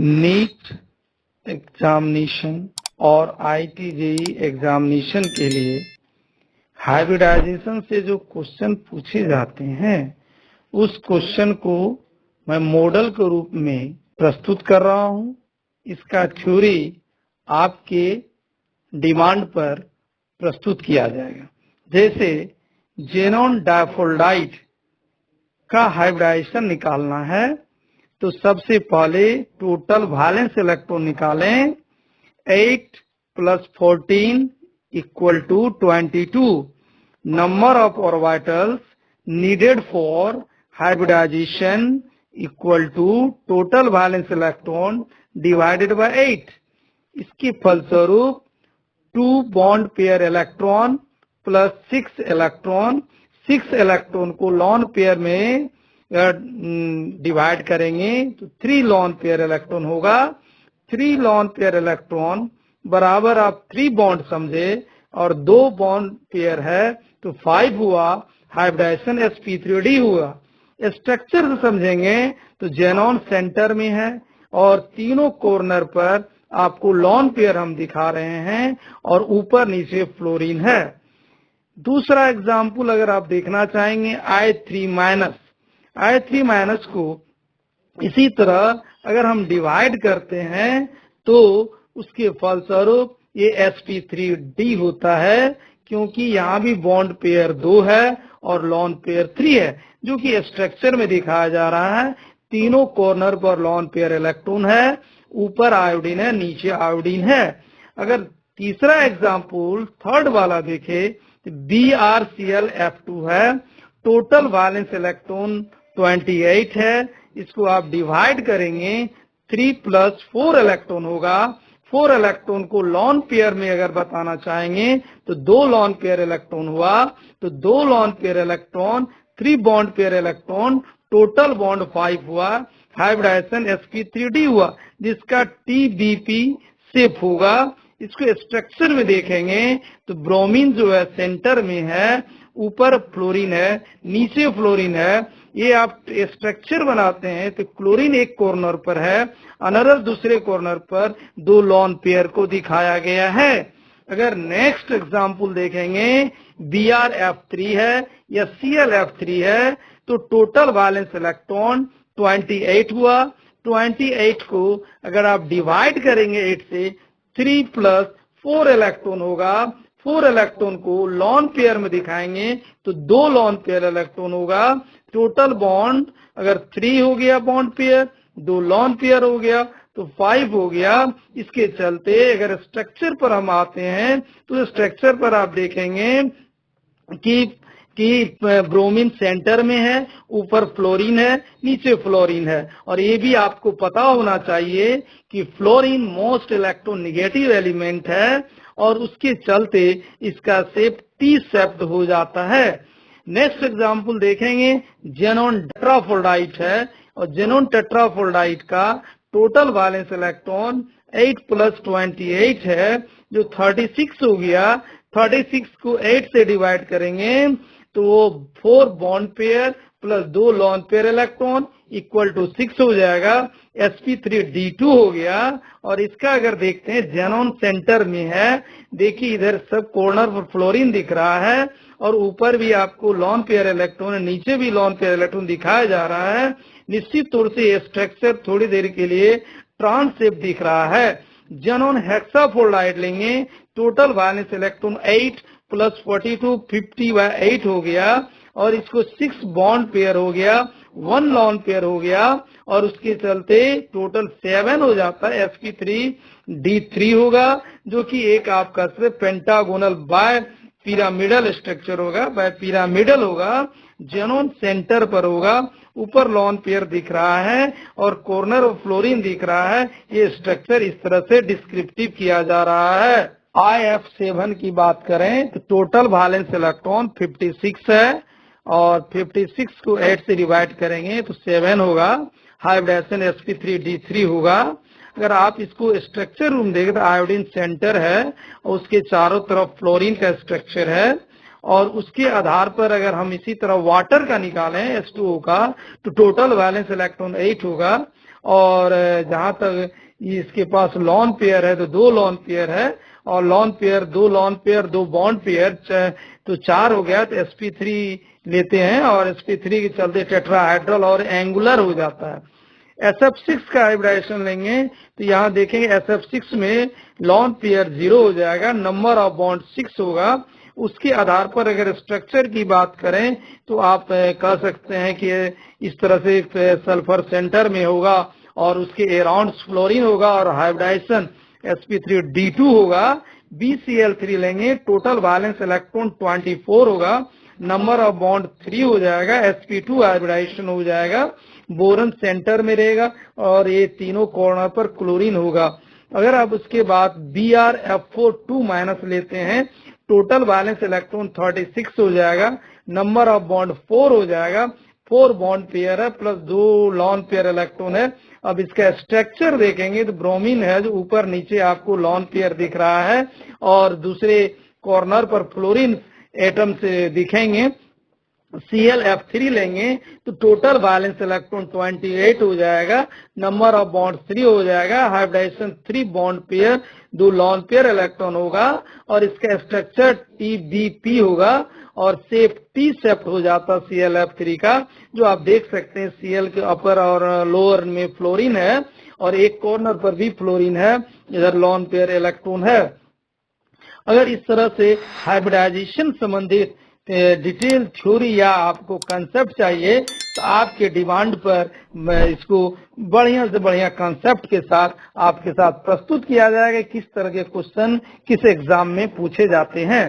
NEET examination और IIT JEE examination के लिए हाइब्रिडाइजेशन से जो क्वेश्चन पूछे जाते हैं उस क्वेश्चन को मैं मॉडल के रूप में प्रस्तुत कर रहा हूं। इसका थ्योरी आपके डिमांड पर प्रस्तुत किया जाएगा। जैसे जेनॉन डाइफोल्डाइड का हाइब्रिडाइजेशन निकालना है तो सबसे पहले टोटल वैलेंस इलेक्ट्रॉन निकालें। 8 + 14 = 22 number of orbitals needed for hybridisation equal to total valence electron divided by 8। इसके फलस्वरूप 2 bond pair electron plus 6 electron, 6 electron को लॉन पेयर में डिवाइड करेंगे तो 3 लॉन पेयर इलेक्ट्रॉन होगा। 3 लॉन पेयर इलेक्ट्रॉन बराबर आप 3 बॉन्ड समझे और 2 बॉन्ड पेयर है तो 5 हुआ। हाइब्रिडाइजेशन sp3d हुआ। स्ट्रक्चर से समझेंगे तो जेनॉन सेंटर में है और तीनों कॉर्नर पर आपको लॉन पेयर हम दिखा रहे हैं और ऊपर नीचे फ्लोरीन है। दूसरा एग्जाम्पल अगर आप देखना चाहेंगे I3- को इसी तरह अगर हम डिवाइड करते हैं तो उसके फलस्वरूप ये sp3d होता है, क्योंकि यहाँ भी बॉन्ड पेयर 2 है और लॉन पेयर 3 है, जो कि स्ट्रक्चर में दिखाया जा रहा है। तीनों कॉर्नर पर लॉन पेयर इलेक्ट्रॉन है, ऊपर आयोडीन है, नीचे आयोडीन है। अगर तीसरा एग्जाम्पल थर्ड वाला देखे तो BrClF2 है, टोटल वैलेंस इलेक्ट्रॉन 28 है। इसको आप डिवाइड करेंगे 3 + 4 इलेक्ट्रॉन होगा। 4 इलेक्ट्रॉन को लॉन पेयर में अगर बताना चाहेंगे तो 2 लॉन पेयर इलेक्ट्रॉन हुआ, तो 2 lone pair electron, 3 bond pair electron, total bond 5 हुआ। हाइब्रिडाइजेशन sp3d हुआ, जिसका TBP शेप होगा। इसको स्ट्रक्चर में देखेंगे तो ब्रोमीन जो है सेंटर में है, ऊपर फ्लोरीन है, नीचे फ्लोरीन है। ये आप स्ट्रक्चर बनाते हैं तो क्लोरीन एक कॉर्नर पर है, अनदर दूसरे कॉर्नर पर 2 लॉन पेयर को दिखाया गया है। अगर नेक्स्ट एग्जांपल देखेंगे BrF3 है या ClF3 है तो टोटल वैलेंस इलेक्ट्रॉन 28 हुआ। 28 को अगर आप डिवाइड करेंगे 8 से 3 + 4 इलेक्ट्रॉन होगा। 4 इलेक्ट्रॉन को लॉन पेयर में दिखाएंगे तो 2 लॉन पेयर इलेक्ट्रॉन होगा। टोटल बॉन्ड अगर 3 हो गया बॉन्ड पेयर, 2 लॉन पेयर हो गया तो 5 हो गया। इसके चलते अगर स्ट्रक्चर पर हम आते हैं तो स्ट्रक्चर पर आप देखेंगे कि ब्रोमीन सेंटर में है, ऊपर फ्लोरीन है, नीचे फ्लोरीन है। और ये भी आपको पता होना चाहिए कि फ्लोरीन मोस्ट इलेक्ट्रोनेगेटिव एलिमेंट है और उसके चलते इसका शेप T शेप्ड हो जाता है। नेक्स्ट एग्जांपल देखेंगे जेनॉन टेट्राफोल्डाइट है और जेनॉन टेट्राफोल्डाइट का टोटल वैलेंस इलेक्ट्रॉन 8 + 28 है, जो 36 हो गया। 36 को 8 से डिवाइड करेंगे तो वो 4 bond pair plus 2 lone pair electron equal to 6 हो जाएगा। sp3d2 हो गया। और इसका अगर देखते हैं जेनॉन सेंटर में है, देखिए इधर सब कॉर्नर पर फ्लोरीन दिख रहा है और ऊपर भी आपको लॉन पेयर इलेक्ट्रॉन, नीचे भी लॉन पेयर इलेक्ट्रॉन दिखाया जा रहा है। निश्चित तौर से ये स्ट्रक्चर थोड़ी देर के लिए ट्रांस शेप दिख रहा है। जेनॉन हेक्साफोल्डाइड लेंगे, टोटल वैलेंस इलेक्ट्रॉन 8 + 42 50/8 हो गया और इसको 6 बॉन्ड पेयर हो गया, 1 लॉन पेयर हो गया और उसके चलते टोटल 7 हो जाता है। sp3d3 होगा, जो कि एक आपका सिर्फ पेंटागोनल बाय पिरामिडल स्ट्रक्चर होगा, बाय पिरामिडल होगा। जेनॉन सेंटर पर होगा, ऊपर लॉन पेयर दिख रहा है और कॉर्नर ऑफ फ्लोरीन दिख रहा है। ये स्ट्रक्चर इस तरह से डिस्क्रिप्टिव किया जा रहा है। IF7 की बात करें तो टोटल वैलेंस इलेक्ट्रॉन 56 है और 56 को 8 से डिवाइड करेंगे तो 7 होगा। हाइब्रिडाइजेशन sp3d3 होगा। अगर आप इसको स्ट्रक्चर रूम देखें तो आयोडीन सेंटर है और उसके चारों तरफ फ्लोरीन का स्ट्रक्चर है और उसके आधार पर अगर हम इसी तरह वाटर का निकालें H2O का तो टोटल वैलेंस इलेक्ट्रॉन 8 होगा और जहां तक इसके पास लॉन पेयर है तो 2 लॉन पेयर है, और lone pair 2 lone pair 2 bond pair तो 4 हो गया। तो sp3 लेते हैं और sp3 के चलते टेट्राहाइड्रल और एंगुलर हो जाता है। SF6 का हाइब्रिडाइजेशन लेंगे तो यहाँ देखेंगे SF6 में लॉन पेयर 0 हो जाएगा, नंबर ऑफ बॉन्ड 6 होगा। उसके आधार पर अगर स्ट्रक्चर की बात करें तो आप कह सकते हैं कि इस तरह से सल्फर सेंटर में होगा और उसके अराउंड फ्लोरीन होगा और हाइब्रिडाइजेशन sp3d2 होगा। BCl3 लेंगे, टोटल वैलेंस इलेक्ट्रॉन 24 होगा, नंबर ऑफ बॉन्ड 3 हो जाएगा, sp2 हाइब्रिडाइजेशन हो जाएगा, बोरन सेंटर में रहेगा और ये तीनों कॉर्नर पर क्लोरीन होगा। अगर आप उसके बाद BrF4 लेते हैं, टोटल वैलेंस इलेक्ट्रॉन 36 हो जाएगा, नंबर ऑफ बॉन्ड 4 हो जाएगा, 4 बॉन्ड पेयर है प्लस 2 लॉन पेयर इलेक्ट्रॉन है। अब इसका स्ट्रक्चर देखेंगे तो ब्रोमीन है जो ऊपर नीचे आपको लॉन पेयर दिख रहा है और दूसरे कॉर्नर पर फ्लोरीन एटम से दिखेंगे। ClF3 लेंगे तो टोटल वैलेंस इलेक्ट्रॉन 28 हो जाएगा, नंबर ऑफ बॉन्ड 3 हो जाएगा, hybridisation 3 bond pair 2 lone pair electron होगा और इसका स्ट्रक्चर TBP होगा और शेप T शेप हो जाता ClF3 का, जो आप देख सकते हैं Cl के अपर और लोअर में फ्लोरीन है और एक कॉर्नर पर भी फ्लोरीन है, इधर लॉन पेयर इलेक्ट्रॉन है। अगर इस तरह से हाइब्रिडाइजेशन संबंधित डिटेल थ्योरी या आपको कंसेप्ट चाहिए तो आपके डिमांड पर मैं इसको बढ़िया से बढ़िया कंसेप्ट के साथ आपके साथ प्रस्तुत किया जाएगा किस तरह के क्वेश्चन किस एग्जाम में पूछे जाते हैं।